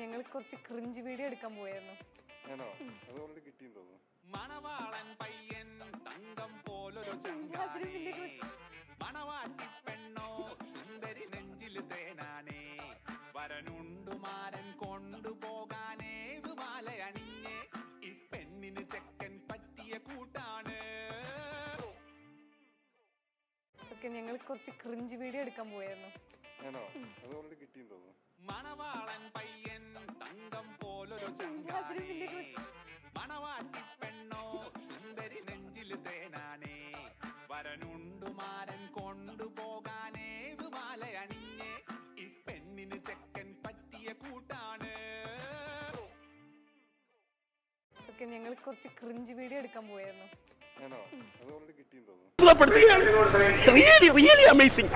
ഞങ്ങൾ കുറച്ച് cringe video എടുക്കാൻ പോയായിരുന്നു. മണവാളൻ പയ്യൻ തങ്കം പോലൊരു ചങ്കാണേ, മണവാട്ടി പെണ്ണോ സുന്ദരി നെഞ്ചിൽ തേനാണേ, വരനുണ്ടു മാരൻ കൊണ്ടുപോകാനേതു മാലയണിഞ്ഞേ, ഈ പെണ്ണിന് ചെക്കൻ പറ്റിയ കൂട്ടാണ്. ഞങ്ങൾ കുറച്ച് ക്രിഞ്ച് വീഡിയോ എടുക്കാൻ പോയായിരുന്നു. മണവാളൻ പയ്യൻ തങ്കം പോലൊരു ചങ്കാണേ, മണവാട്ടി പെണ്ണോ സുന്ദരി നെഞ്ചിൽ തേനാണേ, വരനുണ്ടു മാരൻ കൊണ്ടുപോകാനേതു മാലയണിഞ്ഞേ, ഈ പെണ്ണിന് ചെക്കൻ പറ്റിയ കൂട്ടാണ്. ഞങ്ങൾ കുറച്ച് ക്രിഞ്ച് വീഡിയോ എടുക്കാൻ പോയായിരുന്നു. really amazing.